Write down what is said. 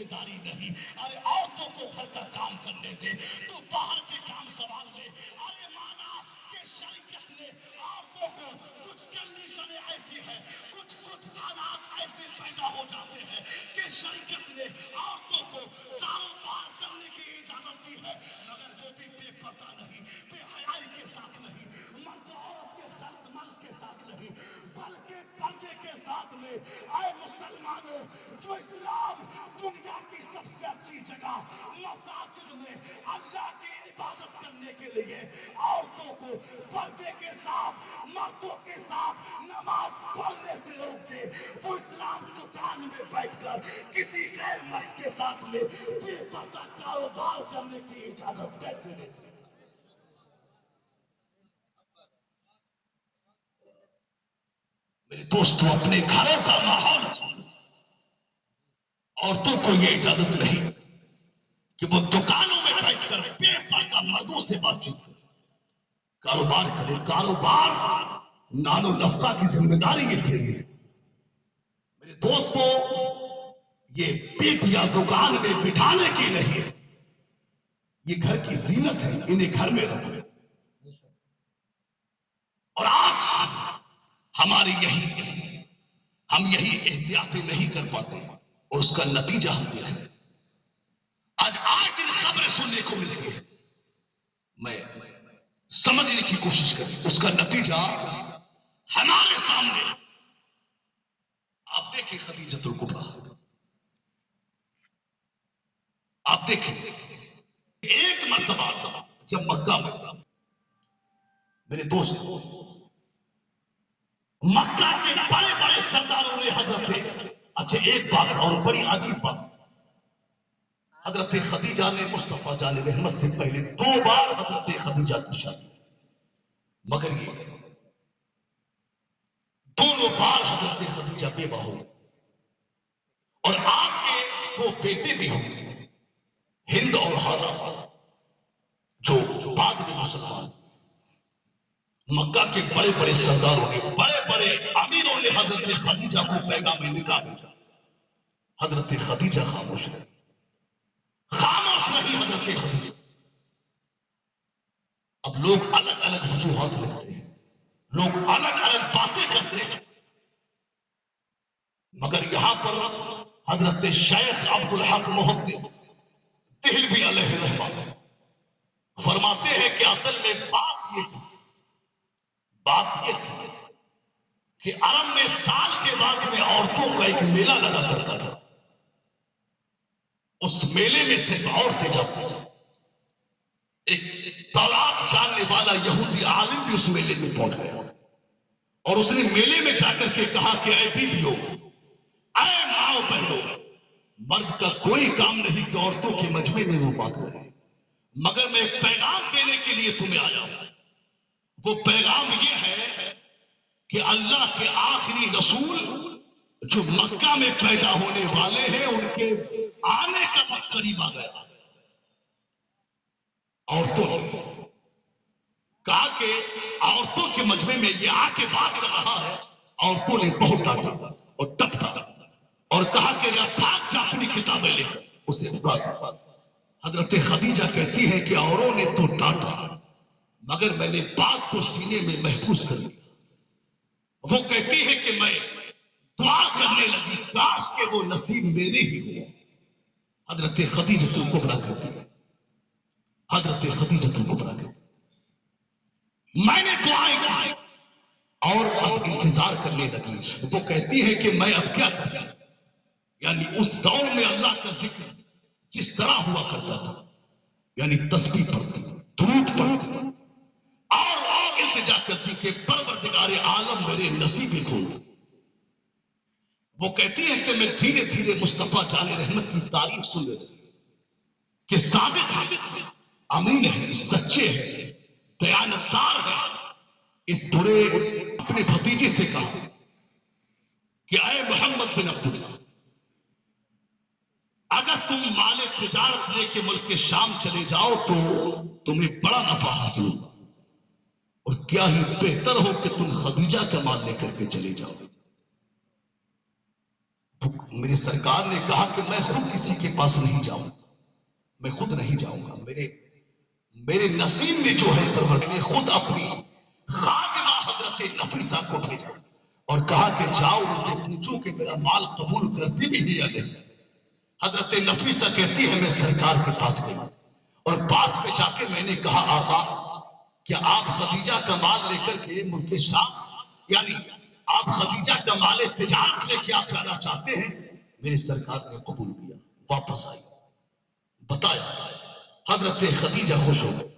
जिम्मेदारी नहीं। अरे औरतों को घर का काम करने दे, तू बाहर के काम संभाल ले। अरे माना कि शरीयत ने औरतों को कुछ कंडीशन ऐसी है, कुछ हालात ऐसे पैदा हो जाते हैं कि शरीयत ने औरतों को कारोबार करने की इजाजत दी है, मगर वो भी बेपर्दा नहीं, बेहयाई के साथ नहीं, मर्द औरत के साथ मर्द के साथ नहीं, बल्कि पर्दे के साथ में। आए मुसलमानों, जो इस्लाम दुनिया की सबसे अच्छी जगह मसाजिद में अल्लाह की इबादत करने के लिए औरतों को पर्दे के साथ मर्दों के साथ नमाज पढ़ने से रोक दे, वो इस्लाम दुकान में बैठकर किसी गैर मर्द के साथ में बेपर्दा कारोबार करने की इजाजत कैसे दे सकता? मेरे दोस्तों, अपने घरों का माहौल औरतों को यह इजाजत नहीं कि वो दुकानों में बैठकर बेपर्दा मर्दों से बातचीत करे, कारोबार करे। कारोबार नानो नफका की जिम्मेदारी ये देंगे। मेरे दोस्तों, ये पीठ या दुकान में बिठाने की नहीं है, ये घर की जीनत है, इन्हें घर में रखो। और आज हमारी हम यही एहतियातें नहीं कर पाते और उसका नतीजा हम देख रहे हैं। आज आए दिन खबरें सुनने को मिलती है, मैं समझने की कोशिश करें, उसका नतीजा हमारे सामने। आप देखिए खदीजतुल कुबरा, आप देखिए एक मर्तबा जब मक्का में, मेरे दोस्त, मक्का के बड़े बड़े सरदारों ने हजरत, अच्छा एक बात और बड़ी अजीब बात, हजरत खदीजा ने मुस्तफा जाने रहमत से पहले 2 बार हजरत खदीजा की शादी, मगर ये दोनों बार हजरत खदीजा बेवा हो गई और आपके 2 बेटे भी हो गए, हिंद और हाला, जो बाद में मुसलमान। मक्का के बड़े बड़े सरदारों ने, बड़े बड़े अमीरों ने हजरत खदीजा को पैगाम निकाह भेजा। हजरत खदीजा खामोश रही हजरत खदीजा। अब लोग अलग अलग वजूहात लिखते हैं, लोग अलग अलग बातें करते हैं, मगर यहां पर हजरत शेख अब्दुल हक मुहद्दिस देहलवी अलैहि रहमत फरमाते हैं कि असल में बात ये थी कि अरब में साल के बाद में औरतों का एक मेला लगा करता था, उस मेले में सिर्फ औरतें जाती थी। एक तौरात जानने वाला यहूदी आलिम भी उस मेले में पहुंच गया और उसने मेले में जाकर के कहा कि ऐ बीवियों, ऐ माओ बहनों, मर्द का कोई काम नहीं कि औरतों के मजमे में वो बात करे, मगर मैं एक पैगाम देने के लिए तुम्हें आया हूं। वो पैगाम ये है कि अल्लाह के आखिरी रसूल जो मक्का में पैदा होने वाले हैं, उनके आने का वक्त करीब आ गया। औरतों ने कहा कि औरतों के मजमे में ये आके बात कर रहा है। औरतों ने बहुत डांटा और टपटा और कहा कि भाग जा अपनी किताबें लेकर, उसे उगा दिया। हजरत खदीजा कहती है कि औरों ने तो डांटा, मगर मैंने बात को सीने में महफूज कर लिया। वो कहती है कि मैं दुआ करने लगी, काश के वो नसीब मेरे ही हो। हजरत खदीजतुल कुबरा कहती है, हजरत खदीजतुल कुबरा कहती, मैंने दुआएं की और अब इंतजार करने लगी। वो कहती है कि मैं अब क्या करती, यानी उस दौर में अल्लाह का जिक्र जिस तरह हुआ करता था, यानी तस्बीह पढ़ती, दुरूद पढ़ती और इल्तिजा करती कि परवरदिगार आलम मेरे नसीबे को। वो कहती है कि मैं धीरे धीरे मुस्तफा जाने रहमत की तारीफ सुन रही कि सादिक है, अमीन है, सच्चे है, दयानतदार है। इस बुरे अपने भतीजे से कहा कि ऐ मोहम्मद बिन अब्दुल्लाह, अगर तुम माले तिजारत लेके मुल्क के शाम चले जाओ तो तुम्हें बड़ा नफा हासिल होगा, और क्या ही बेहतर हो कि तुम खदीजा का माल लेकर के चले जाओ। میرے سرکار نے کہا کہ میں خود کسی کے پاس نہیں جاؤں، میں خود نہیں جاؤں گا، میرے نصیب میں جو ہے پروردگار نے خود اپنی خادمہ حضرت نفیسہ کو بھیجا اور کہا کہ جاؤ ان سے پوچھو کہ میرا مال قبول کرتی بھی ہے یا نہیں۔ حضرت نفیسہ کہتی ہے میں سرکار کے پاس گئی اور پاس میں جا کے میں نے کہا آقا کیا آپ خدیجہ کا مال لے کر کے ملک شام یعنی آپ خدیجہ کا مال تجارت لے کے آپ جانا چاہتے ہیں؟ میرے سرکار نے قبول کیا، واپس آئی، بتایا، حضرت خدیجہ خوش ہو گئی،